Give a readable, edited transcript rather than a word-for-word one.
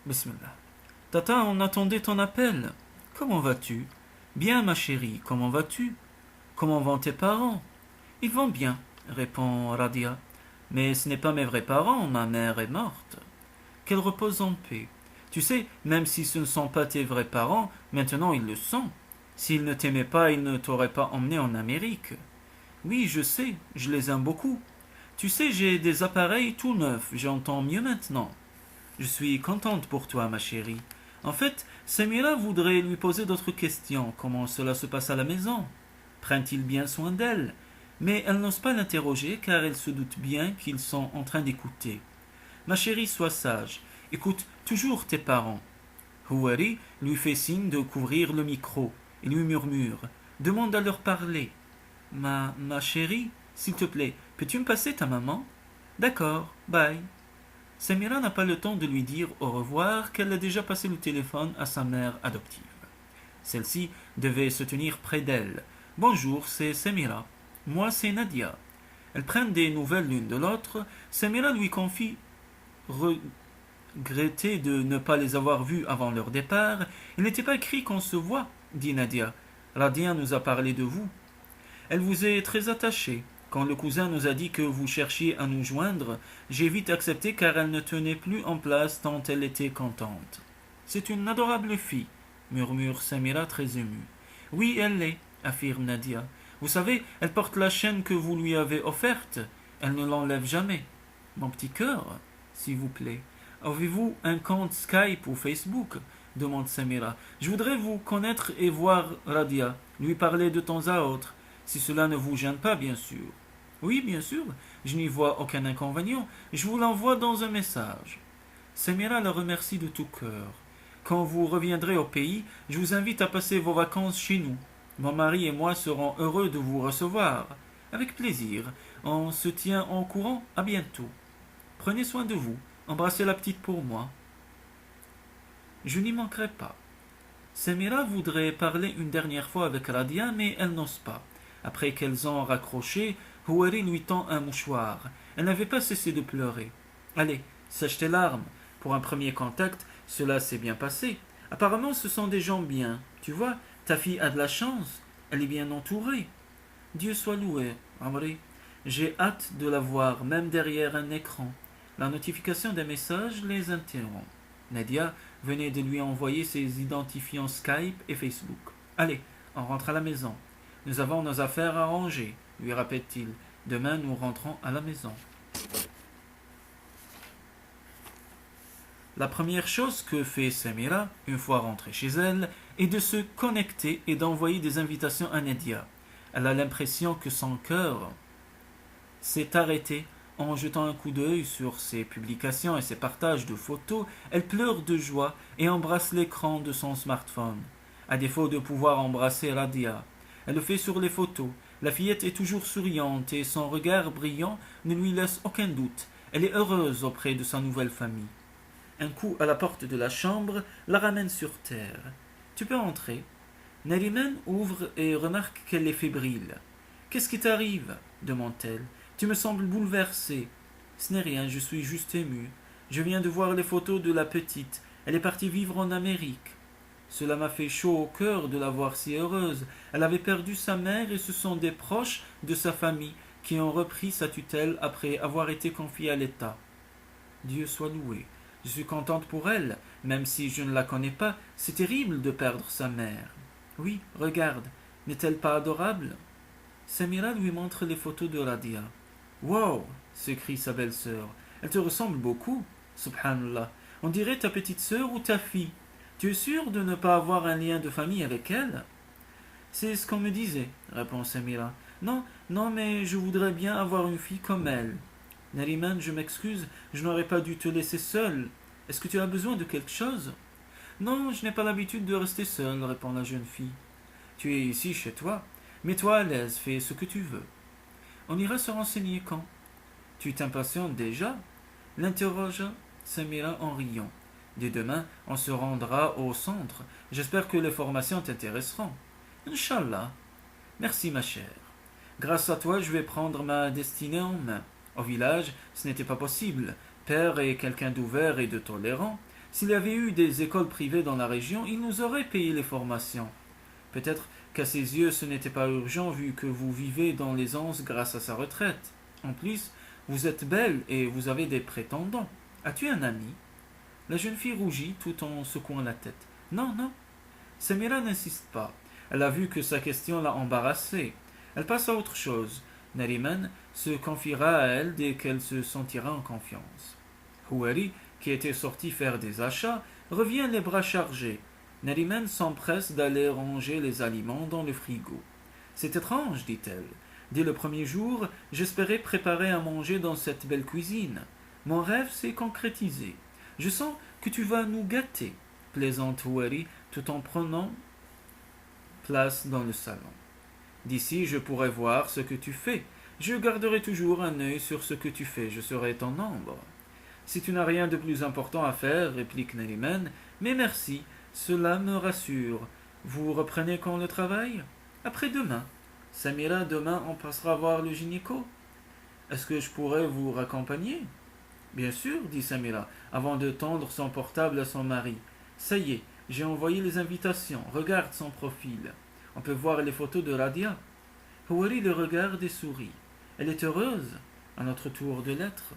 Bismillah. Tata, on attendait ton appel. Comment vas-tu? Bien, ma chérie, comment vas-tu? Comment vont tes parents? Ils vont bien, répond Radia. Mais ce n'est pas mes vrais parents, ma mère est morte. Qu'elle repose en paix. Tu sais, même si ce ne sont pas tes vrais parents, maintenant ils le sont. S'ils ne t'aimaient pas, ils ne t'auraient pas emmené en Amérique. Oui, je sais, je les aime beaucoup. Tu sais, j'ai des appareils tout neufs, j'entends mieux maintenant. Je suis contente pour toi, ma chérie. En fait, Samira voudrait lui poser d'autres questions. Comment cela se passe à la maison? Prennent-ils bien soin d'elle? Mais elle n'ose pas l'interroger car elle se doute bien qu'ils sont en train d'écouter. Ma chérie, sois sage. Écoute toujours tes parents. Houari lui fait signe de couvrir le micro et lui murmure. Demande à leur parler. Ma chérie, s'il te plaît, peux-tu me passer ta maman? D'accord, bye. Samira n'a pas le temps de lui dire au revoir qu'elle a déjà passé le téléphone à sa mère adoptive. Celle-ci devait se tenir près d'elle. Bonjour, c'est Samira. Moi, c'est Nadia. Elles prennent des nouvelles l'une de l'autre. Samira lui confie regretter de ne pas les avoir vues avant leur départ. Il n'était pas écrit qu'on se voit, dit Nadia. Radia nous a parlé de vous. Elle vous est très attachée. Quand le cousin nous a dit que vous cherchiez à nous joindre, j'ai vite accepté car elle ne tenait plus en place tant elle était contente. C'est une adorable fille, murmure Samira très émue. Oui, elle l'est, affirme Nadia. Vous savez, elle porte la chaîne que vous lui avez offerte. Elle ne l'enlève jamais. Mon petit cœur, s'il vous plaît, avez-vous un compte Skype ou Facebook? Demande Samira. Je voudrais vous connaître et voir Radia, lui parler de temps à autre, si cela ne vous gêne pas, bien sûr. Oui, bien sûr, je n'y vois aucun inconvénient. Je vous l'envoie dans un message. Samira la remercie de tout cœur. Quand vous reviendrez au pays, je vous invite à passer vos vacances chez nous. Mon mari et moi serons heureux de vous recevoir. Avec plaisir. On se tient en courant. À bientôt. Prenez soin de vous. Embrassez la petite pour moi. Je n'y manquerai pas. Samira voudrait parler une dernière fois avec Radia, mais elle n'ose pas. Après qu'elles ont raccroché, Houari lui tend un mouchoir. Elle n'avait pas cessé de pleurer. Allez, sèche tes larmes. Pour un premier contact, cela s'est bien passé. Apparemment, ce sont des gens bien. Tu vois, ta fille a de la chance. Elle est bien entourée. Dieu soit loué, Amri. J'ai hâte de la voir, même derrière un écran. La notification des messages les interrompt. Nadia venait de lui envoyer ses identifiants Skype et Facebook. Allez, on rentre à la maison. Nous avons nos affaires à ranger, lui rappelle-t-il. Demain, nous rentrons à la maison. La première chose que fait Samira, une fois rentrée chez elle, est de se connecter et d'envoyer des invitations à Nadia. Elle a l'impression que son cœur s'est arrêté. En jetant un coup d'œil sur ses publications et ses partages de photos, elle pleure de joie et embrasse l'écran de son smartphone. À défaut de pouvoir embrasser Radia, elle le fait sur les photos. La fillette est toujours souriante et son regard brillant ne lui laisse aucun doute. Elle est heureuse auprès de sa nouvelle famille. Un coup à la porte de la chambre la ramène sur terre. Tu peux entrer. Nariman ouvre et remarque qu'elle est fébrile. Qu'est-ce qui t'arrive? Demande-t-elle. Tu me sembles bouleversée. Ce n'est rien, je suis juste émue. Je viens de voir les photos de la petite. Elle est partie vivre en Amérique. Cela m'a fait chaud au cœur de la voir si heureuse. Elle avait perdu sa mère et ce sont des proches de sa famille qui ont repris sa tutelle après avoir été confiée à l'État. Dieu soit loué. Je suis contente pour elle, même si je ne la connais pas. C'est terrible de perdre sa mère. Oui, regarde, n'est-elle pas adorable? Samira lui montre les photos de Radia. Wow, s'écrie sa belle-sœur. Elle te ressemble beaucoup. Subhanallah. On dirait ta petite sœur ou ta fille. Tu es sûr de ne pas avoir un lien de famille avec elle? C'est ce qu'on me disait, répond Samira. Non, non, mais je voudrais bien avoir une fille comme elle. Nariman, je m'excuse, je n'aurais pas dû te laisser seule. Est-ce que tu as besoin de quelque chose? Non, je n'ai pas l'habitude de rester seule, répond la jeune fille. Tu es ici chez toi. Mets-toi à l'aise, fais ce que tu veux. On ira se renseigner quand? Tu t'impatientes déjà? L'interrogea Samira en riant. Dès demain, on se rendra au centre. J'espère que les formations t'intéresseront. Inch'Allah. Merci, ma chère. Grâce à toi, je vais prendre ma destinée en main. Au village, ce n'était pas possible. Père est quelqu'un d'ouvert et de tolérant. S'il y avait eu des écoles privées dans la région, il nous aurait payé les formations. Peut-être qu'à ses yeux ce n'était pas urgent vu que vous vivez dans l'aisance grâce à sa retraite. En plus, vous êtes belle et vous avez des prétendants. As-tu un ami? La jeune fille rougit tout en secouant la tête. Non, non. Samira n'insiste pas. Elle a vu que sa question l'a embarrassée. Elle passe à autre chose. Nariman se confiera à elle dès qu'elle se sentira en confiance. Houari, qui était sorti faire des achats, revient les bras chargés. Nariman s'empresse d'aller ranger les aliments dans le frigo. C'est étrange, dit-elle. Dès le premier jour, j'espérais préparer à manger dans cette belle cuisine. Mon rêve s'est concrétisé. Je sens que tu vas nous gâter, plaisante Houari, tout en prenant place dans le salon. D'ici, je pourrai voir ce que tu fais. Je garderai toujours un œil sur ce que tu fais. Je serai ton ombre. Si tu n'as rien de plus important à faire, réplique Nariman, mais merci, cela me rassure. Vous reprenez quand le travail? Après-demain. Samira, demain, on passera voir le gynéco. Est-ce que je pourrais vous raccompagner? Bien sûr, dit Samira, avant de tendre son portable à son mari. Ça y est, j'ai envoyé les invitations. Regarde son profil. On peut voir les photos de Radia. Houari le regarde et sourit. Elle est heureuse. À notre tour de l'être.